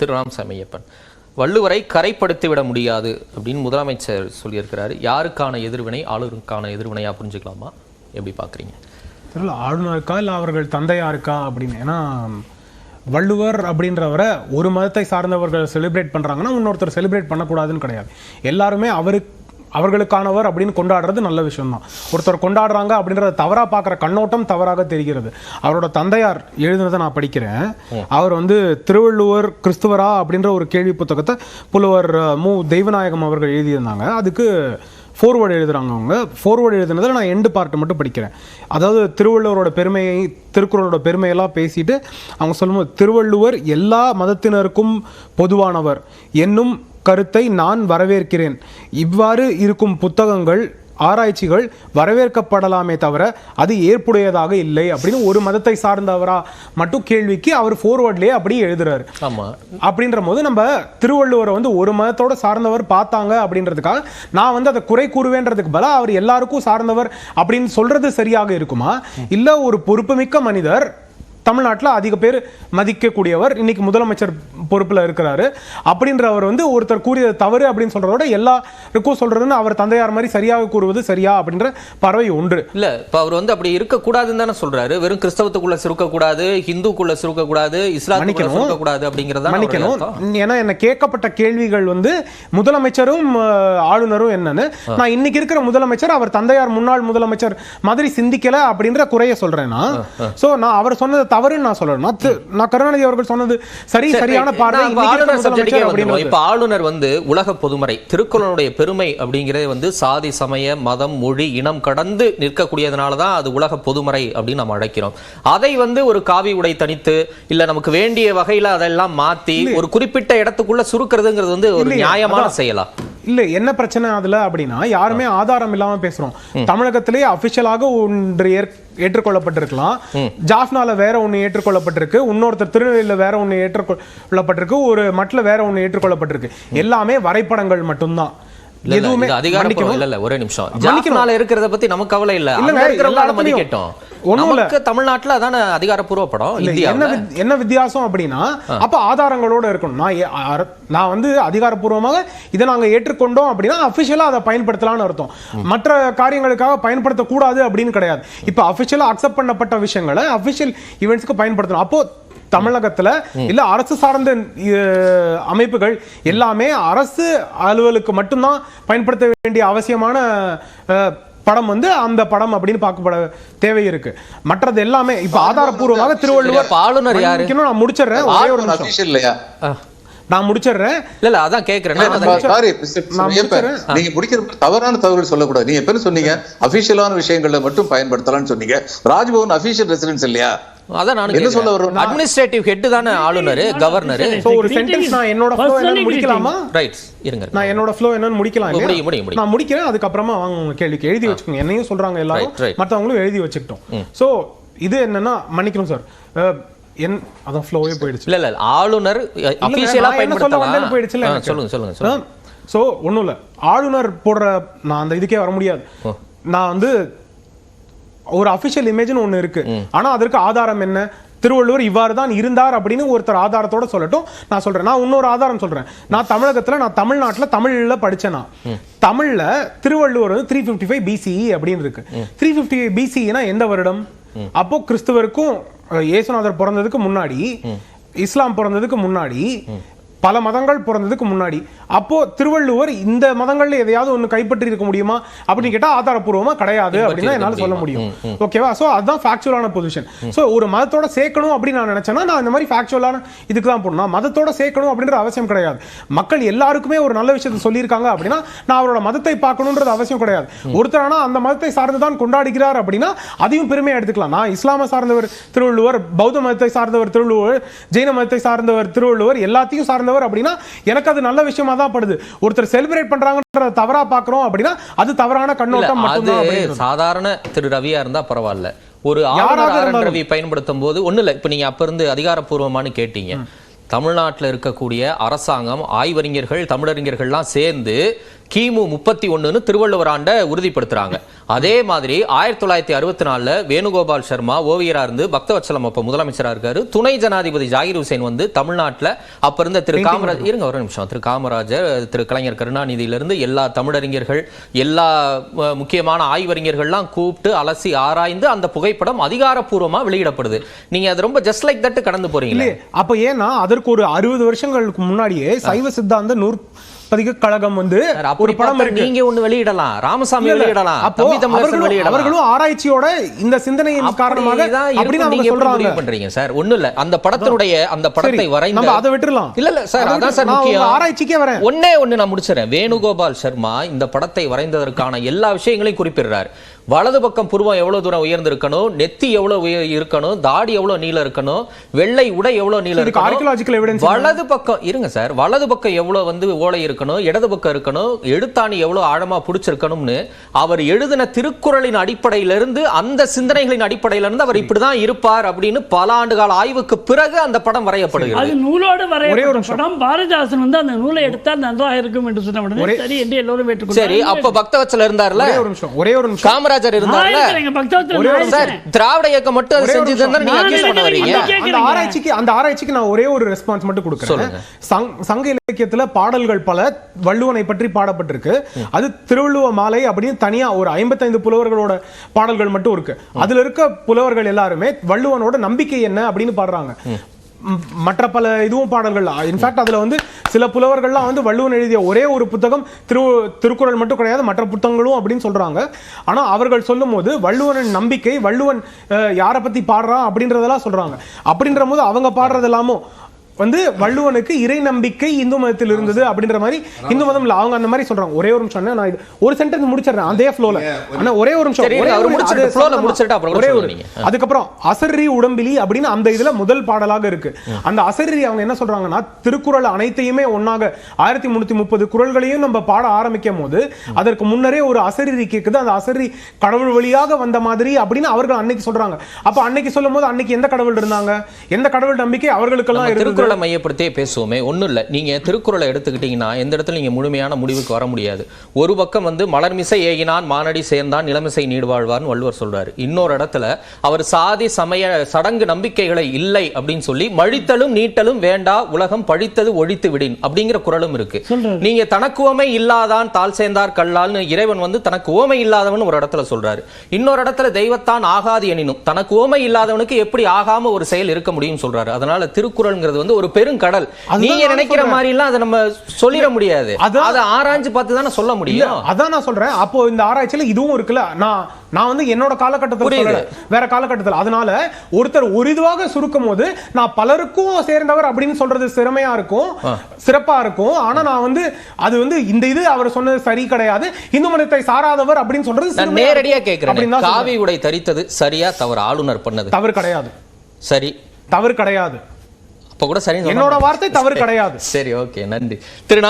திரு ராமசாமி ஐயப்பன் வள்ளுவரை கரைப்படுத்தி விட முடியாது அப்படின்னு முதலமைச்சர் சொல்லியிருக்கிறாரு. யாருக்கான எதிர்வினை? ஆளுநருக்கான எதிர்வினையா புரிஞ்சுக்கலாமா? எப்படி பாக்குறீங்க? தெரியல, ஆளுநருக்கா இல்லை அவர்கள் தந்தையாருக்கா அப்படின்னு. ஏன்னா வள்ளுவர் அப்படின்றவரை ஒரு மதத்தை சார்ந்தவர்கள் செலிப்ரேட் பண்றாங்கன்னா இன்னொருத்தர் செலிப்ரேட் பண்ணக்கூடாதுன்னு கிடையாது. எல்லாருமே அவர்களுக்கானவர் அப்படின்னு கொண்டாடுறது நல்ல விஷயம் தான். ஒருத்தர் கொண்டாடுறாங்க அப்படின்றத தவறா பார்க்குற கண்ணோட்டம் தவறாக தெரிகிறது. அவரோட தந்தையார் எழுதுனதை நான் படிக்கிறேன். அவர் திருவள்ளுவர் கிறிஸ்துவரா அப்படின்ற ஒரு கேள்வி புத்தகத்தை புலவர் மு தெய்வநாயகம் அவர்கள் எழுதியிருந்தாங்க. அதுக்கு ஃபோர்வேர்டு எழுதுறாங்க. அவங்க ஃபோர்வேர்டு எழுதுனதில் நான் எண்டு பார்ட்டு மட்டும் படிக்கிறேன். அதாவது திருவள்ளுவரோட பெருமையை, திருக்குறளோட பெருமையெல்லாம் பேசிட்டு அவங்க சொல்லும்போது, திருவள்ளுவர் எல்லா மதத்தினருக்கும் பொதுவானவர் என்னும் கருத்தை நான் வரவேற்கிறேன். இவ்வாறு இருக்கும் புத்தகங்கள், ஆராய்ச்சிகள் வரவேற்கப்படலாமே தவிர அது ஏற்புடையதாக இல்லை அப்படின்னு ஒரு மதத்தை சார்ந்தவரா மட்டும் கேள்விக்கு அவர் ஃபோர்வேர்ட்லயே அப்படியே எழுதுறாரு. அப்படின்ற போது நம்ம திருவள்ளுவரை ஒரு மதத்தோட சார்ந்தவர் பார்த்தாங்க அப்படின்றதுக்காக நான் அதை குறை கூறுவேன்றதுக்கு பதிலா அவர் எல்லாருக்கும் சார்ந்தவர் அப்படின்னு சொல்றது சரியாக இருக்குமா? இல்ல ஒரு பொறுப்புமிக்க மனிதர், தமிழ்நாட்டில் அதிக பேர் மதிக்கக்கூடியவர், இன்னைக்கு முதலமைச்சர் பொறுப்பில் இருக்கிறாரு அப்படின்றவர் ஒருத்தர் கூறியது தவறு அப்படின்னு சொல்றதோட எல்லாருக்கும் சொல்றதுன்னு அவர் தந்தையார் மாதிரி சரியாக கூறுவது சரியா அப்படின்ற பறவை ஒன்று இல்ல. இப்ப அவர் அப்படி இருக்கக்கூடாதுன்னு தானே சொல்றாரு. வெறும் கிறிஸ்தவத்துக்குள்ள சுருக்கக்கூடாது, இந்துக்குள்ள சுருக்கக்கூடாது, இஸ்லாமுக்குள்ள சுருக்கக்கூடாது அப்படிங்கறத மன்னிக்கணும். ஏன்னா என்ன கேட்கப்பட்ட கேள்விகள் முதலமைச்சரும் ஆளுநரும் என்னன்னு, நான் இன்னைக்கு இருக்கிற முதலமைச்சர் அவர் தந்தையார் முன்னாள் முதலமைச்சர் மாதிரி சிந்திக்கல அப்படின்ற குறைய சொல்றேன்னா, சோ நான் அவர் சொன்னது தவறுன்னு நான் சொல்றேன். நான் கருணாநிதி அவர்கள் சொன்னது சரியான பார்வை. இப்ப ஆளுநர் உலக பொதுமறை, திருக்குறளுடைய பெருமை அப்படிங்கறது சாதி, சமய, மதம், மொழி, இனம் கடந்து நிற்கக்கூடியதுனாலதான் அது உலக பொதுமறை அப்படின்னு நம்ம அழைக்கிறோம். அதை ஒரு காவி உடை தனித்து இல்ல நமக்கு வேண்டிய வகையில அதெல்லாம் மாத்தி ஒரு குறிப்பிட்ட இடத்துக்குள்ள சுருக்கிறதுங்கிறது ஒரு நியாயமான செயலா? இல்ல, என்ன பிரச்சனை அதுல அப்படின்னா, யாருமே ஆதாரம் இல்லாம பேசுறோம். தமிழகத்திலே அபிஷியலாக ஒன்று ஏற்றுக்கொள்ளப்பட்டிருக்கலாம், ஜாஃப்னால வேற ஒண்ணு ஏற்றுக்கொள்ளப்பட்டிருக்கு, இன்னொருத்தர் திருநெல்வேலியில வேற ஒண்ணு ஏற்றுக்கொள்ளப்பட்டிருக்கு, ஒரு மட்ல வேற ஒண்ணு ஏற்றுக்கொள்ளப்பட்டிருக்கு. எல்லாமே வரைபடங்கள் மட்டும்தான். எதுவுமே ஒரே நிமிஷம், ஜாஃப்னால இருக்கிறத பத்தி நமக்கு கவலை இல்ல. தமிழ்நாட்டுல அதான அதிகாரப்பூர்வ படம். என்ன வித்தியாசம் அப்படின்னா, அப்ப ஆதாரங்களோட இருக்கணும். நான் அதிகாரப்பூர்வமாக இதை நாங்க ஏற்றுக்கொண்டோம் அப்படின்னா அபிஷியலா அதை பயன்படுத்தலாம்னு அர்த்தம். மற்ற காரியங்களுக்காக பயன்படுத்தக்கூடாது அப்படின்னு கிடையாது. இப்ப அபிஷியலா அக்செப்ட் பண்ணப்பட்ட விஷயங்களை அபிஷியல் ஈவெண்ட்ஸ்க்கு பயன்படுத்தணும். அப்போ தமிழகத்துல இல்ல அரசு சார்ந்த அமைப்புகள் எல்லாமே அரசு அலுவலுக்கு மட்டும்தான் பயன்படுத்த வேண்டிய அவசியமான படம் அந்த படம் அப்படின்னு பார்க்கப்பட தேவை இருக்கு. மற்றது எல்லாமே இப்ப ஆதாரப்பூர்வமாக திருவள்ளுவர் ஆளுநர் யாரு? நான் முடிச்சிடுறேன், நான் முடிச்சிடுறேன். இல்ல அதான் கேக்குறேன். நீங்க முடிக்கிற தவறான தகவல் சொல்லக்கூடாது. நீங்க எப்ப சொன்னீங்க அபிஷியலான விஷயங்களை மட்டும் பயன்படுத்தலாம்னு சொன்னீங்க. ராஜ்பவன் அபிஷியல் ரெசிடென்ஸ் இல்லையா? அதான் நான் என்ன சொல்ல வரேன், அட்மினிஸ்ட்ரேட்டிவ் ஹெட் தானே ஆளுநர், கவர்னர். சோ ஒரு சென்டென்ஸ் நான் என்னோட ஃப்ளோ என்னன்னு முடிக்கலாமா? ரைட், இருங்க, நான் என்னோட ஃப்ளோ என்னன்னு முடிக்கலாம். முடியும். நான் முடிக்கிறேன், அதுக்கு அப்புறமா வாங்க உங்க கேள்விக்கு எழுதி வச்சுக்கோங்க. என்னையும் சொல்றாங்க எல்லாரும், மத்தவங்களும் எழுதி வச்சுக்கிட்டோம். சோ இது என்னன்னா, மன்னிக்கணும் சார், அதான் ஃப்ளோவே போயிடுச்சு. இல்ல ஆளுநர் அபிஷியலா பயன்படுத்தலாம் போயிடுச்சு. சொல்லுங்க. சோ ஒண்ணும் இல்ல, ஆளுநர் போடுற நான் அந்த இதுக்கே வர முடியாது. நான் ஒரு அபிஷியல் இமேஜ்னு ஒண்ணு இருக்கு, ஆனா அதற்கு ஆதாரம் என்ன? திருவள்ளுவர் இவ்வாறு தான் இருந்தார் அப்படின்னு ஒருத்தர் ஆதாரத்தோட சொல்லட்டும். நான் சொல்றேன், நான் இன்னொரு ஆதாரம் சொல்றேன். நான் தமிழகத்துல, நான் தமிழ்நாட்டுல தமிழ்ல படிச்சேனா, தமிழ்ல திருவள்ளுவர் 355 BCE அப்படின்னு இருக்கு. 355 BCEனா எந்த வருடம்? அப்போ கிறிஸ்துவருக்கும் இயேசுநாதர் பிறந்ததுக்கு முன்னாடி, இஸ்லாம் பிறந்ததுக்கு முன்னாடி, பல மதங்கள் பிறந்ததுக்கு முன்னாடி. அப்போ திருவள்ளுவர் இந்த மதங்கள்ல எதையாவது ஒண்ணு கைப்பற்றி இருக்க முடியுமா அப்படின்னு கேட்டா ஆதாரப்பூர்வமா கிடையாது அப்படின்னு என்னால சொல்ல முடியும். ஓகேவா? சோ அதுதான் ஃபேக்சுவலான பொசிஷன். சோ ஒரு மதத்தோட சேர்க்கணும் அப்படின்னு நான் நினைச்சேன்னா நான் இந்த மாதிரி ஃபேக்சுவலான இதுக்கு தான் போடணும். மதத்தோட சேர்க்கணும் அப்படின்ற அவசியம் கிடையாது. மக்கள் எல்லாருக்குமே ஒரு நல்ல விஷயத்தை சொல்லியிருக்காங்க அப்படின்னா நான் அவரோட மதத்தை பார்க்கணும்ன்றது அவசியம் கிடையாது. ஒருத்தரானா அந்த மதத்தை சார்ந்துதான் கொண்டாடுகிறார் அப்படின்னா அதையும் பெருமையா எடுத்துக்கலாம். நான் இஸ்லாம சார்ந்தவர் திருவள்ளுவர், பௌத்த மதத்தை சார்ந்தவர் திருவள்ளுவர், ஜெயின மதத்தை சார்ந்தவர் திருவள்ளுவர், எல்லாத்தையும் சார்ந்தவர் அப்படின்னா எனக்கு அது நல்ல விஷயமா தான் படுது. ஒருத்தர் செலிப்ரேட் பண்றாங்கன்றத தவறா பார்க்கறோம் அப்படின்னா அது தவறான கண்ணோட்டம் மட்டும்தான். சாதாரண திரு ரவியா இருந்தா பரவாயில்ல, ஒரு ஆளுநர் ரவி பயன்படுத்தும் போது ஒண்ணு இல்ல. இப்ப நீங்க அப்ப இருந்து அதிகாரப்பூர்வமானு கேட்டீங்க. தமிழ்நாட்டில் இருக்கக்கூடிய அரசாங்கம், ஆய்வறிஞர்கள், தமிழறிஞர்கள்லாம் சேர்ந்து கிமு 31 திருவள்ளுவர் ஆண்டை உறுதிப்படுத்துறாங்க. அதே மாதிரி 1964 வேணுகோபால் சர்மா ஓவியரா இருந்து பக்தவத்சலம் அப்ப முதலமைச்சரா இருக்காரு. துணை ஜனாதிபதி ஜாகிர் ஹுசேன் வந்து தமிழ்நாட்டுல அப்ப இருந்த திரு காமராஜர் இருங்க ஒரு நிமிஷம் திரு காமராஜர் திரு கலைஞர் கருணாநிதியிலிருந்து எல்லா தமிழறிஞர்கள் எல்லா முக்கியமான ஆய்வறிஞர்கள்லாம் கூப்பிட்டு அலசி ஆராய்ந்து அந்த புகைப்படம் அதிகாரப்பூர்வமா வெளியிடப்படுது. நீங்க அது ரொம்ப ஜஸ்ட் லைக் தட் கடந்து போறீங்களே. அப்ப ஏன்னா அதற்கு ஒரு 60 வருஷங்களுக்கு முன்னாடியே சைவ சித்தாந்த நூற்பதிக கழகம் வந்து ஒரு படம் நீங்க ஒண்ணு வெளியிடலாம், ராமசாமி வெளியிடலாம், அவர்களும் ஆராய்ச்சியோட இந்த சிந்தனையின் காரணமாக அப்படின்னு அவங்க சொல்றாங்க. பண்றீங்க சார் ஒண்ணு இல்ல அந்த படத்தினுடைய அந்த படத்தை வரைந்து நம்ம அதை விட்டுறலாம். இல்ல சார் அதான் சார் முக்கியம். ஆராய்ச்சிக்கே வரேன். ஒண்ணே நான் முடிச்சறேன். வேணுகோபால் சர்மா இந்த படத்தை வரைந்ததற்கான எல்லா விஷயங்களையும் குறிப்பிடுறார். வலது பக்கம் புருவம் எவ்வளவு தூரம் உயர்ந்து இருக்கணும், நெத்தி எவ்வளவு இருக்கணும், தாடி எவ்வளவு நீளம் இருக்கணும், வெள்ளை உடை எவ்வளவு நீளம் இருக்கணும், வலது பக்கம் இருங்க சார் வலது பக்கம் எவ்வளவு வந்து ஓலை இருக்கணும், இடது பக்கம் இருக்கணும், எழுத்தாணி எவ்வளவு ஆழமா புடிச்சிருக்கணும்னு அவர் எழுதின திருக்குறளின் அடிப்படையிலிருந்து அந்த சிந்தனைகளின் அடிப்படையிலிருந்து அவர் இப்படிதான் இருப்பார் அப்படின்னு பல ஆண்டுகால ஆய்வுக்கு பிறகு அந்த படம் வரையப்படுகிறது. அது நூலோடு வரையப்பட்ட படம். பாரதிதாசன் வந்து அந்த நூலை எடுத்தால் நன்றாக இருக்கும் என்று சொன்ன உடனே சரி என்று எல்லோரும் ஏற்றுக்கொண்டார். சரி அப்ப பக்தவத்சல இருந்தார்ல, ஒரே ஒரு நிமிஷம் காமராஜர் இருந்தார்ல, திராவிட இயக்கம் மட்டும் அதை செஞ்சதுன்னு நீங்க அக்யூஸ் பண்ண வரீங்க. அந்த ஆராய்ச்சிக்கு நான் ஒரே ஒரு ரெஸ்பான்ஸ் மட்டும் கொடுக்கிறேன். சங்க இலக்கியத்துல பாடல்கள் பல வள்ளுவனை பற்றி பாடப்பட்டிருக்கு. அது திருவள்ளுவ மாலை அப்படின்னு தனியா ஒரு 55 புலவர்களோட பாடல்கள் மட்டும் இருக்கு. அதுல இருக்க புலவர்கள் எல்லாருமே வள்ளுவனோட நம்பிக்கை என்ன அப்படின்னு பாடுறாங்க. மற்ற பல இதுவும் பாடல்கள் இன்ஃபேக்ட் அதுல வந்து சில புலவர்கள்லாம் வந்து வள்ளுவன் எழுதிய ஒரே ஒரு புத்தகம் திருக்குறள் மட்டும் கிடையாது, மற்ற புத்தகங்களும் அப்படின்னு சொல்றாங்க. ஆனா அவர்கள் சொல்லும் போது வள்ளுவனின் நம்பிக்கை, வள்ளுவன் யாரை பத்தி பாடுறான் அப்படின்றதெல்லாம் சொல்றாங்க. அப்படின்ற போது அவங்க பாடுறது எல்லாமும் வந்து வள்ளுவனுக்கு இறை நம்பிக்கை இந்து மதத்தில் இருந்தது அப்படின்ற மாதிரி இந்து மதம் இல்ல அவங்க அந்த மாதிரி சொல்றாங்க. ஒரே ஒரு நிமிஷம் நான் ஒரு சென்டென்ஸ் முடிச்சிடுறேன் அதே ஃப்ளோல. ஆனா ஒரே ஒரு நிமிஷம் அதுக்கப்புறம் அசர்ரி உடம்பிலி அப்படின்னு அந்த இதுல முதல் பாடலாக இருக்கு. அந்த அசர்ரி அவங்க என்ன சொல்றாங்கன்னா திருக்குறள் அனைத்தையுமே ஒன்னாக 1330 குறள்களையும் நம்ம பாட ஆரம்பிக்கும் போது அதற்கு முன்னரே ஒரு அசர்ரி கேக்குது. அந்த அசர்ரி கடவுள் வழியாக வந்த மாதிரி அப்படின்னு அவர்கள் அன்னைக்கு சொல்றாங்க. அப்ப அன்னைக்கு சொல்லும் போது அன்னைக்கு எந்த கடவுள் இருந்தாங்க, எந்த கடவுள் நம்பிக்கை அவர்களுக்கெல்லாம் இருக்கு. திருக்குறளை மையப்படுத்தியே பேசுவோமே ஒன்றும் இல்லை. நீங்கள் திருக்குறளை எடுத்துக்கிட்டீங்கன்னா எந்த இடத்துல நீங்கள் முழுமையான முடிவுக்கு வர முடியாது. ஒரு பக்கம் வந்து மலர்மிசை ஏகினான் மானடி சேர்ந்தான் நிலமிசை நீடுவாழ்வார்னு வள்ளுவர் சொல்றாரு. இன்னொரு இடத்துல அவர் சாதி சமய சடங்கு நம்பிக்கைகளை இல்லை அப்படின்னு சொல்லி மழித்தலும் நீட்டலும் வேண்டா உலகம் பழித்தது ஒழித்து விடின் அப்படிங்கிற குறளும் இருக்கு. நீங்க தனக்கு உவமை இல்லாதான் தாள் சேர்ந்தார் கல்லால்னு இறைவன் வந்து தனக்கு உவமை இல்லாதவன் ஒரு இடத்துல சொல்றாரு. இன்னொரு இடத்துல தெய்வத்தான் ஆகாது எனினும் தனக்கு உவமை இல்லாதவனுக்கு எப்படி ஆகாம ஒரு செயல் இருக்க முடியும் சொல்றாரு. அதனால திருக்குறள்ங்கிறது வந்து ஒரு பெருங்கடல். நீங்க நினைக்கிற மாதிரி எல்லாம் அதை நம்ம சொல்லிட முடியாது. அதை ஆராய்ச்சி பார்த்து தானே சொல்ல முடியும். அதான் நான் சொல்றேன். அப்போ இந்த ஆராய்ச்சியில இதுவும் இருக்குல்ல. நான் வந்து என்னோட காலகட்டத்தில் வேற காலகட்டத்தில் அதனால ஒருத்தர் ஒரு இதுவாக சுருக்கும் போது நான் பலருக்கும் சேர்ந்தவர் அப்படின்னு சொல்றது சிறமையா இருக்கும், சிறப்பா இருக்கும். ஆனா நான் வந்து அது வந்து இந்த இது அவர் சொன்னது சரி கிடையாது, இந்து மதத்தை சாராதவர் அப்படின்னு சொல்றது நேரடியா கேட்கிறேன். காவி உடை தரித்தது சரியா தவறு? ஆளுநர் பண்ணது தவறு கிடையாது. சரி தவறு கிடையாது. அப்ப கூட சரி என்னோட வார்த்தை தவறு கிடையாது. சரி ஓகே நன்றி திரு